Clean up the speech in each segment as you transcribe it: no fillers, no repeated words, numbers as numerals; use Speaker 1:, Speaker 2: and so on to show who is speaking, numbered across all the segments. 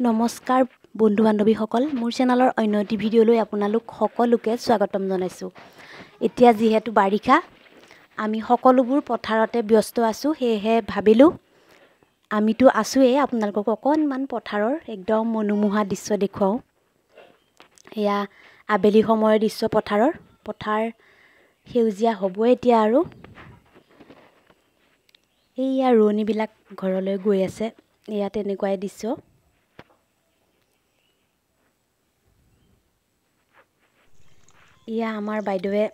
Speaker 1: নমস্কাৰ বন্ধু বান্ধৱীসকল মোৰ চেনেলৰ অন্য এটি ভিডিঅ'লৈ আপোনালোক সকলোকে স্বাগতম জনাইছোঁ। এতিয়া যিহেতু বাৰিষা আমি সকলোবোৰ পথাৰতে ব্যস্ত আছোঁ, সেয়েহে ভাবিলোঁ আমিতো আছোঁৱেই, আপোনালোকক অকণমান পথাৰৰ একদম মনোমোহা দৃশ্য দেখুৱাওঁ। এয়া আবেলি সময়ৰ দৃশ্য পথাৰ সেউজীয়া হ'বই এতিয়া আৰু। এইয়া ৰোৱনীবিলাক ঘৰলৈ গৈ আছে, এয়া তেনেকুৱাই দৃশ্য। এয়া আমাৰ বাইদেৱে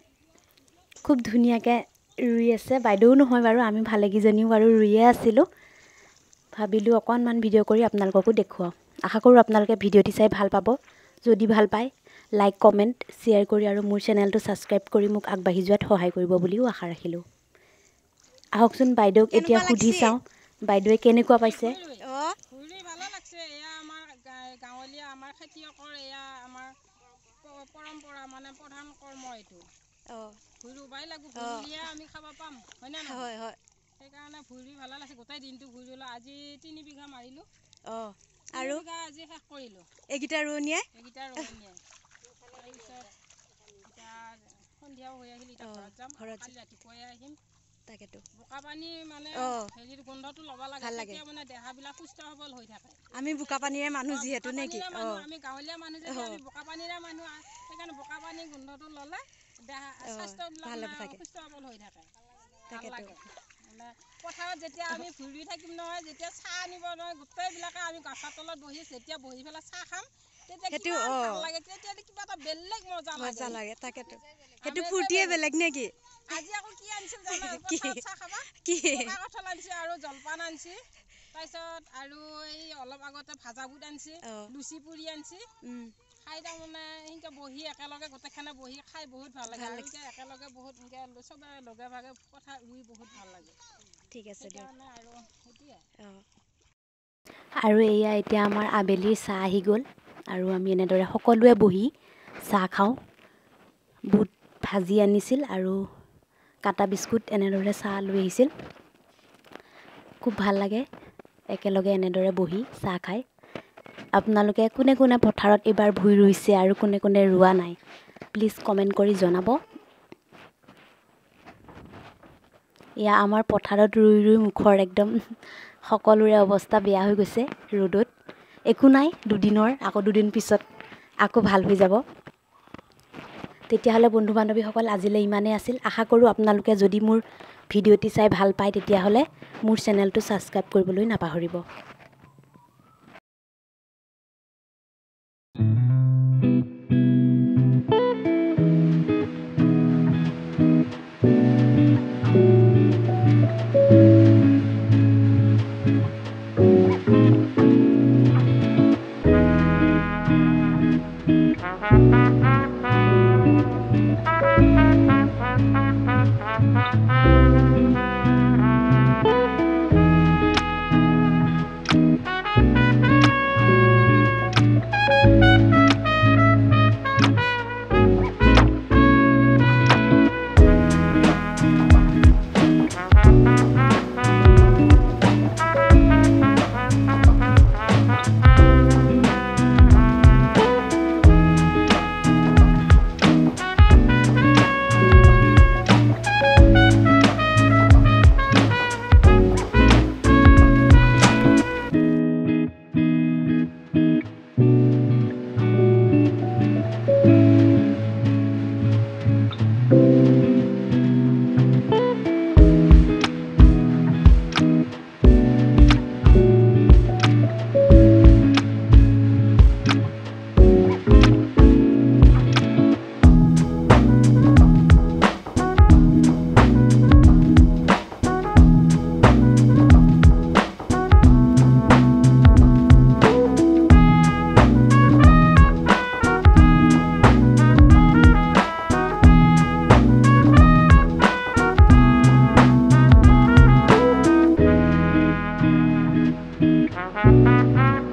Speaker 1: খুব ধুনীয়াকৈ ৰুই আছে। বাইদেউ নহয় বাৰু, আমি ভালেকেইজনীও বাৰু ৰুইয়ে আছিলোঁ। ভাবিলোঁ অকণমান ভিডিঅ' কৰি আপোনালোককো দেখুৱাওঁ। আশা কৰোঁ আপোনালোকে ভিডিঅ'টি চাই ভাল পাব। যদি ভাল পায় লাইক কমেণ্ট শ্বেয়াৰ কৰি আৰু মোৰ চেনেলটো ছাবস্ক্ৰাইব কৰি মোক আগবাঢ়ি যোৱাত সহায় কৰিব বুলিও আশা ৰাখিলোঁ। আহকচোন বাইদেউক এতিয়া সুধি চাওঁ বাইদেৱে কেনেকুৱা পাইছে।
Speaker 2: গাঁৱলীয়া আমাৰ খেতিয়কৰ এয়া আমাৰ পৰম্পৰা, মানে প্ৰধান কৰ্ম এইটো। ভুই ৰুবাই লাগিব, ভুই ৰুলেহে আমি খাব পাম, হয় নে নহয়? হয়। সেইকাৰণে ভুই ৰুই ভালে লাগিছে। গোটেই দিনটো ভুই ৰুলোঁ, আজি 3 বিঘা মাৰিলোঁ। আৰু আজি শেষ কৰিলোঁ। এইকেইটা ৰোৱনীয়ে তাৰপিছত এতিয়া সন্ধিয়াও হৈ আহিল, এতিয়া ঘৰত যাম, কালি ৰাতিপুৱাই আহিম। তাকেতো বোকা পানী মানে হেৰিৰ গোন্ধটো ল'ব লাগে, তেতিয়া মানে দেহাবিলাক সুস্থ সবল হৈ থাকে। আমি বোকা পানীৰে মানুহ যিহেতু নেকি, আমি গাঁৱলীয়া মানুহ যে আমি বোকা পানীৰে মানুহ, সেইকাৰণে বোকা পানী গোন্ধটো ল'লে দেহা স্বাস্থ্যবিলাক সুস্থ সবল হৈ থাকে। ভাল লাগে মানে পথাৰত যেতিয়া আমি ভুই ৰুই থাকিম নহয়, যেতিয়া চাহ আনিব নহয়, গোটেইবিলাকে আমি গছৰ তলত যেতিয়া বহি পেলাই চাহ খাম, তেতিয়া ভাল লাগে, তেতিয়া কিবা এটা বেলেগ মজা লাগে। তাকেতো সেইটো ফূৰ্তিয়ে বেলেগ নেকি। আজি আকৌ কি আনিছিল জানা, পথাৰত চাহ খাবা, পকা কঁঠাল আনিছে আৰু জলপান আনিছে। তাৰপিছত আৰু এই অলপ আগতে ভাজা বুট আনিছে, লুচি পুৰি আনিছে। খাই তাৰমানে সেনেকৈ বহি একেলগে গোটেইখানে বহি খাই বহুত ভাল লাগে। আৰু এতিয়া একেলগে বহুত এনেকৈ চবে লগে ভাগে পথাৰ ৰুই বহুত ভাল লাগে। ঠিক আছে দিয়ক।
Speaker 1: আৰু এয়া এতিয়া আমাৰ আবেলিৰ চাহ আহি গ'ল আৰু আমি এনেদৰে সকলোৱে বহি চাহ খাওঁ। বুট ভাজি আনিছিল আৰু কাটা বিস্কুট, এনেদৰে চাহ লৈ আহিছিল। খুব ভাল লাগে একেলগে এনেদৰে বহি চাহ খাই। আপোনালোকে কোনে কোনে পথাৰত এইবাৰ ভুই ৰুইছে আৰু কোনে কোনে ৰোৱা নাই, প্লিজ কমেণ্ট কৰি জনাব। এয়া আমাৰ পথাৰত ৰুই ৰুই মুখৰ একদম সকলোৰে অৱস্থা বেয়া হৈ গৈছে ৰ'দত। একো নাই, আকৌ দুদিন পিছত আকৌ ভাল হৈ যাব। তেতিয়াহ'লে বন্ধু বান্ধৱীসকল আজিলৈ ইমানেই আছিল। আশা কৰোঁ আপোনালোকে যদি মোৰ ভিডিঅ'টি চাই ভাল পায় তেতিয়াহ'লে মোৰ চেনেলটো ছাবস্ক্ৰাইব কৰিবলৈ নাপাহৰিব।
Speaker 3: Ha ha ha ha.